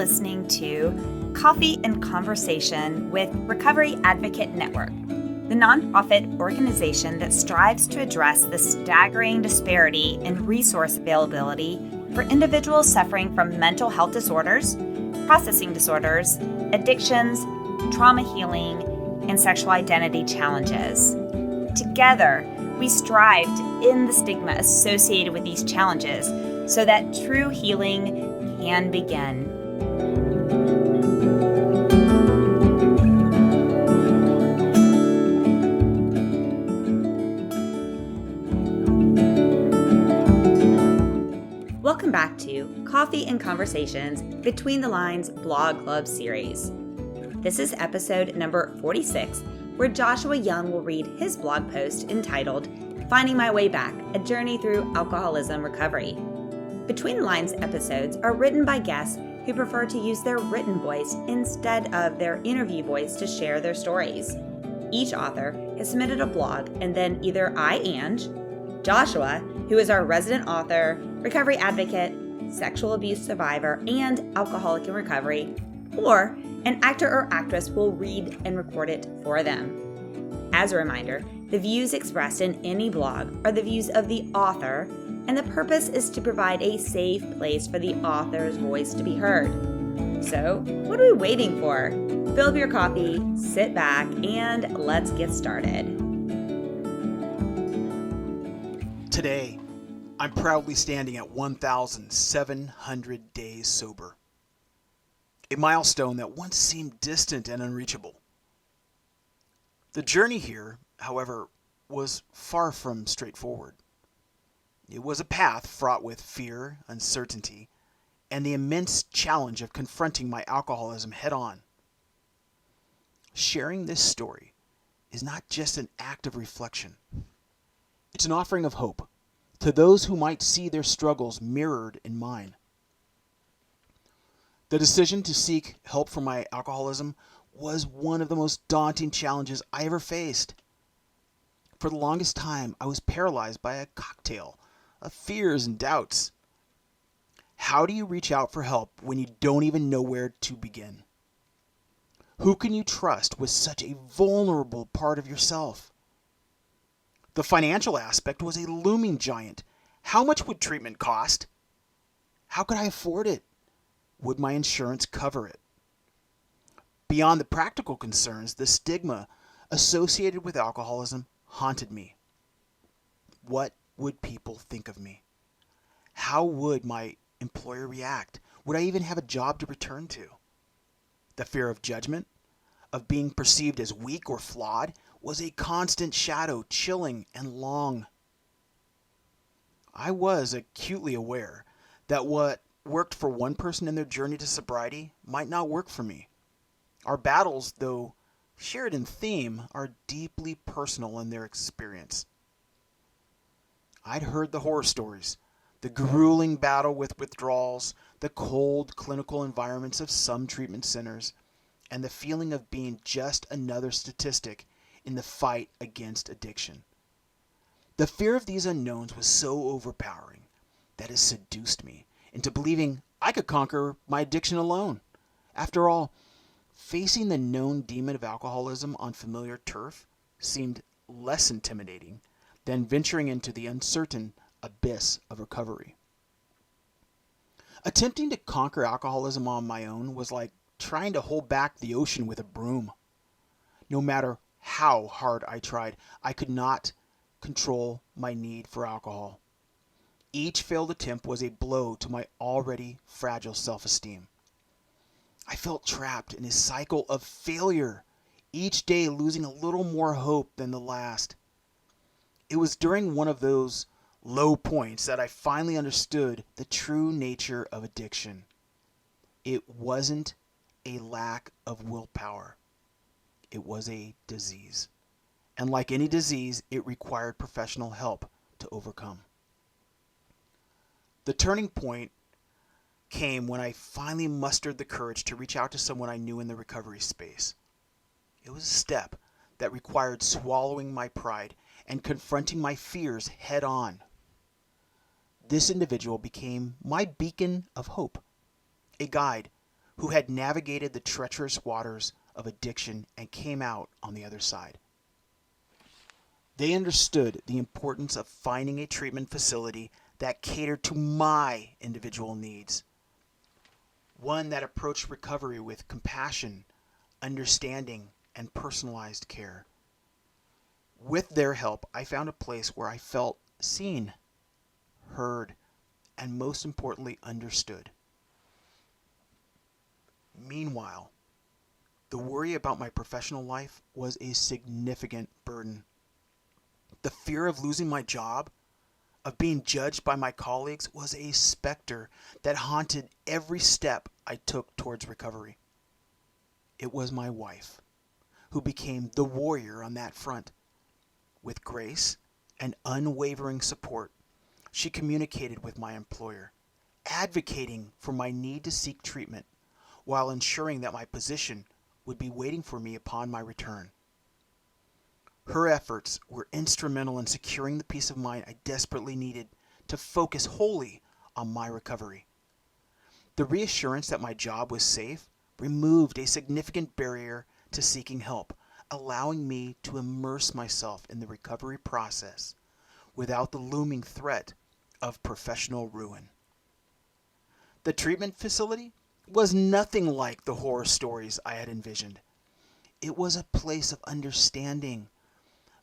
listening to Coffee and Conversation with Recovery Advocate Network, the nonprofit organization that strives to address the staggering disparity in resource availability for individuals suffering from mental health disorders, processing disorders, addictions, trauma healing, and sexual identity challenges. Together, we strive to end the stigma associated with these challenges so that true healing can begin. Welcome back to Coffee and Conversations Between the Lines Blog Club series. This is episode number 46, where Joshua Young will read his blog post entitled Finding My Way Back, A Journey Through Alcoholism Recovery. Between the Lines episodes are written by guests who prefer to use their written voice instead of their interview voice to share their stories. Each author has submitted a blog, and then either I, Ange, Joshua, who is our resident author, recovery advocate, sexual abuse survivor, and alcoholic in recovery, or an actor or actress will read and record it for them. As a reminder, the views expressed in any blog are the views of the author, and the purpose is to provide a safe place for the author's voice to be heard. So, what are we waiting for? Fill up your coffee, sit back, and let's get started. Today, I'm proudly standing at 1,700 days sober. A milestone that once seemed distant and unreachable. The journey here, however, was far from straightforward. It was a path fraught with fear, uncertainty, and the immense challenge of confronting my alcoholism head-on. Sharing this story is not just an act of reflection. It's an offering of hope to those who might see their struggles mirrored in mine. The decision to seek help for my alcoholism was one of the most daunting challenges I ever faced. For the longest time, I was paralyzed by a cocktail of fears and doubts. How do you reach out for help when you don't even know where to begin? Who can you trust with such a vulnerable part of yourself? The financial aspect was a looming giant. How much would treatment cost? How could I afford it? Would my insurance cover it? Beyond the practical concerns, the stigma associated with alcoholism haunted me. What would people think of me? How would my employer react? Would I even have a job to return to? The fear of judgment, of being perceived as weak or flawed, was a constant shadow, chilling and long. I was acutely aware that what worked for one person in their journey to sobriety might not work for me. Our battles, though shared in theme, are deeply personal in their experience. I'd heard the horror stories, the grueling battle with withdrawals, the cold clinical environments of some treatment centers, and the feeling of being just another statistic in the fight against addiction. The fear of these unknowns was so overpowering that it seduced me into believing I could conquer my addiction alone. After all, facing the known demon of alcoholism on familiar turf seemed less intimidating than venturing into the uncertain abyss of recovery. Attempting to conquer alcoholism on my own was like trying to hold back the ocean with a broom. No matter how hard I tried, I could not control my need for alcohol. Each failed attempt was a blow to my already fragile self-esteem. I felt trapped in a cycle of failure, each day losing a little more hope than the last. It was during one of those low points that I finally understood the true nature of addiction. It wasn't a lack of willpower. It was a disease. And like any disease, it required professional help to overcome. The turning point came when I finally mustered the courage to reach out to someone I knew in the recovery space. It was a step that required swallowing my pride and confronting my fears head on. This individual became my beacon of hope, a guide who had navigated the treacherous waters of addiction and came out on the other side. They understood the importance of finding a treatment facility that catered to my individual needs, one that approached recovery with compassion, understanding, and personalized care. With their help, I found a place where I felt seen, heard, and most importantly, understood. Meanwhile, the worry about my professional life was a significant burden. The fear of losing my job, of being judged by my colleagues, was a specter that haunted every step I took towards recovery. It was my wife who became the warrior on that front. With grace and unwavering support, she communicated with my employer, advocating for my need to seek treatment while ensuring that my position would be waiting for me upon my return. Her efforts were instrumental in securing the peace of mind I desperately needed to focus wholly on my recovery. The reassurance that my job was safe removed a significant barrier to seeking help, allowing me to immerse myself in the recovery process without the looming threat of professional ruin. The treatment facility was nothing like the horror stories I had envisioned. It was a place of understanding,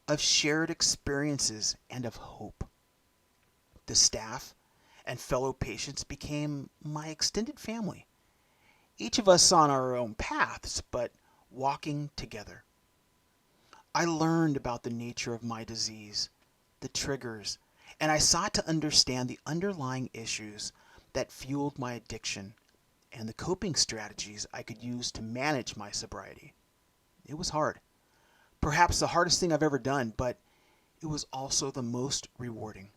of shared experiences, and of hope. The staff and fellow patients became my extended family, each of us on our own paths, but walking together. I learned about the nature of my disease, the triggers, and I sought to understand the underlying issues that fueled my addiction and the coping strategies I could use to manage my sobriety. It was hard. Perhaps the hardest thing I've ever done, but it was also the most rewarding.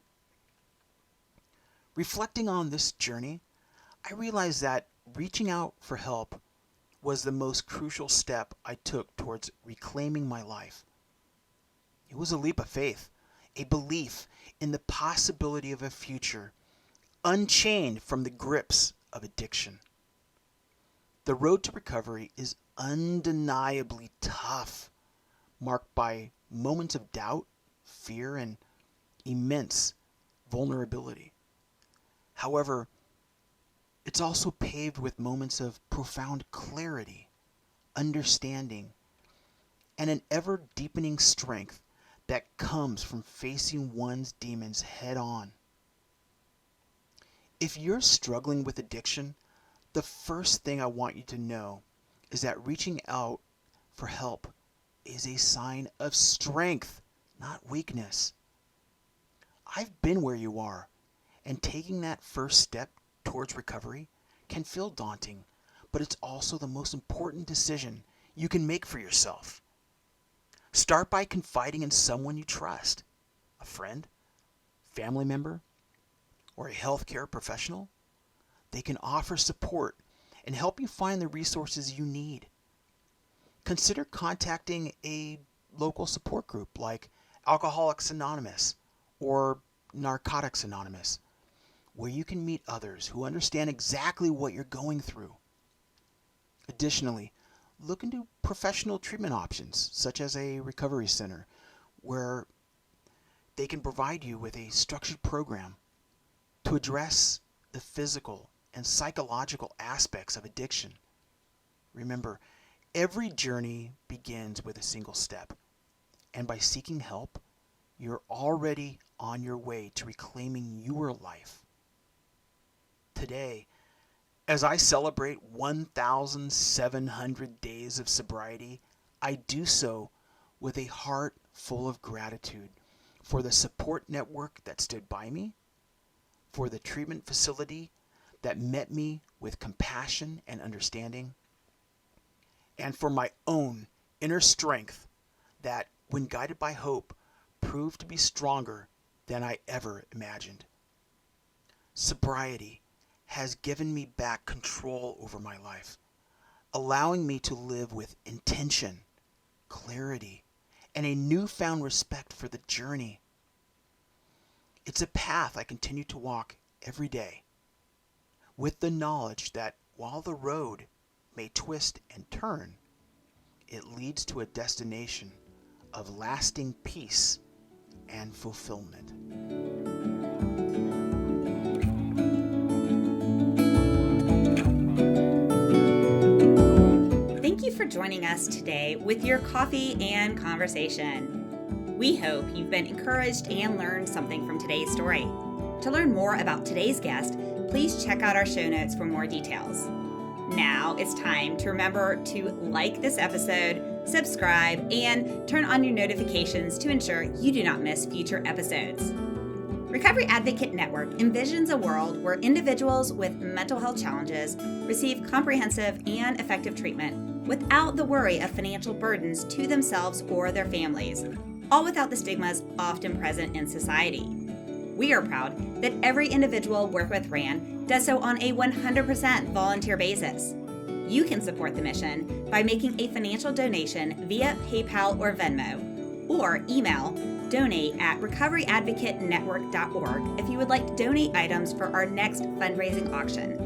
Reflecting on this journey, I realized that reaching out for help was the most crucial step I took towards reclaiming my life. It was a leap of faith, a belief in the possibility of a future unchained from the grips of addiction. The road to recovery is undeniably tough, marked by moments of doubt, fear, and immense vulnerability. However, it's also paved with moments of profound clarity, understanding, and an ever-deepening strength that comes from facing one's demons head-on. If you're struggling with addiction, the first thing I want you to know is that reaching out for help is a sign of strength, not weakness. I've been where you are, and taking that first step towards recovery can feel daunting, but it's also the most important decision you can make for yourself. Start by confiding in someone you trust, a friend, family member, or a healthcare professional. They can offer support and help you find the resources you need. Consider contacting a local support group like Alcoholics Anonymous or Narcotics Anonymous, where you can meet others who understand exactly what you're going through. Additionally, look into professional treatment options, such as a recovery center, where they can provide you with a structured program to address the physical and psychological aspects of addiction. Remember, every journey begins with a single step, and by seeking help, you're already on your way to reclaiming your life. Today, as I celebrate 1,700 days of sobriety, I do so with a heart full of gratitude for the support network that stood by me, for the treatment facility that met me with compassion and understanding, and for my own inner strength that, when guided by hope, proved to be stronger than I ever imagined. Sobriety has given me back control over my life, allowing me to live with intention, clarity, and a newfound respect for the journey. It's a path I continue to walk every day, with the knowledge that while the road may twist and turn, it leads to a destination of lasting peace and fulfillment. Thank you for joining us today with your coffee and conversation. We hope you've been encouraged and learned something from today's story. To learn more about today's guest, please check out our show notes for more details. Now it's time to remember to like this episode, subscribe, and turn on your notifications to ensure you do not miss future episodes. Recovery Advocate Network envisions a world where individuals with mental health challenges receive comprehensive and effective treatment without the worry of financial burdens to themselves or their families, all without the stigmas often present in society. We are proud that every individual working with RAN does so on a 100% volunteer basis. You can support the mission by making a financial donation via PayPal or Venmo, or email donate@recoveryadvocatenetwork.org if you would like to donate items for our next fundraising auction.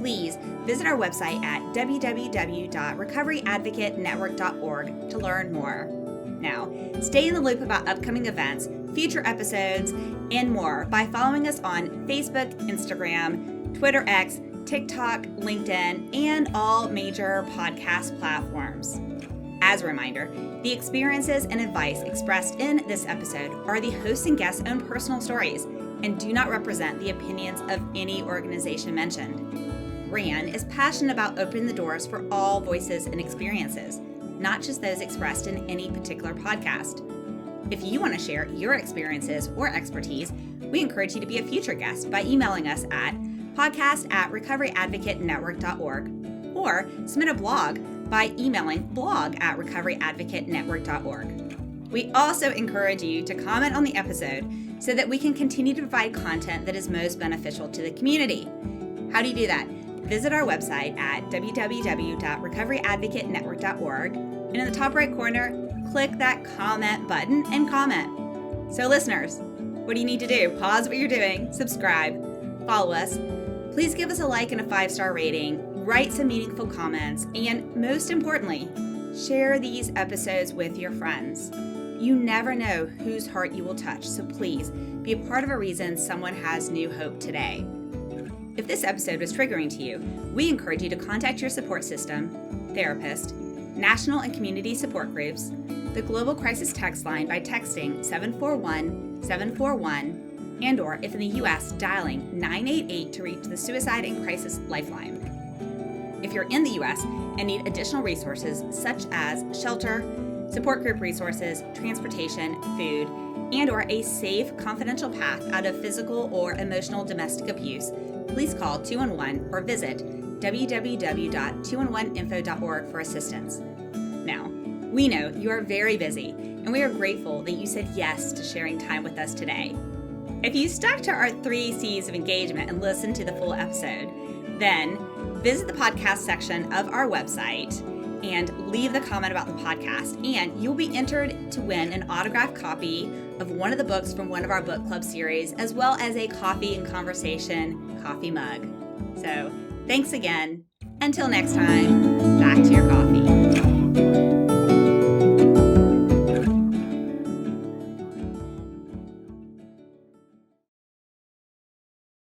Please visit our website at www.recoveryadvocatenetwork.org to learn more. Now, stay in the loop about upcoming events, future episodes, and more by following us on Facebook, Instagram, Twitter X, TikTok, LinkedIn, and all major podcast platforms. As a reminder, the experiences and advice expressed in this episode are the host and guest's own personal stories and do not represent the opinions of any organization mentioned. RAN is passionate about opening the doors for all voices and experiences, not just those expressed in any particular podcast. If you want to share your experiences or expertise, we encourage you to be a future guest by emailing us at podcast@recoveryadvocatenetwork.org or submit a blog by emailing blog@recoveryadvocatenetwork.org. We also encourage you to comment on the episode so that we can continue to provide content that is most beneficial to the community. How do you do that? Visit our website at www.recoveryadvocatenetwork.org, and in the top right corner, click that comment button and comment. So listeners, what do you need to do? Pause what you're doing, subscribe, follow us. Please give us a like and a 5-star rating, write some meaningful comments, and most importantly, share these episodes with your friends. You never know whose heart you will touch, so please be a part of a reason someone has new hope today. If this episode was triggering to you, we encourage you to contact your support system, therapist, national and community support groups, the Global Crisis Text Line by texting 741-741, and/or if in the U.S., dialing 988 to reach the Suicide and Crisis Lifeline. If you're in the U.S. and need additional resources such as shelter, support group resources, transportation, food, and/or a safe, confidential path out of physical or emotional domestic abuse, please call 211 or visit www.211info.org for assistance. Now, we know you are very busy, and we are grateful that you said yes to sharing time with us today. If you stuck to our 3 C's of engagement and listened to the full episode, then visit the podcast section of our website and leave the comment about the podcast, and you'll be entered to win an autographed copy of one of the books from one of our book club series, as well as a coffee and conversation coffee mug. So thanks again. Until next time, back to your coffee.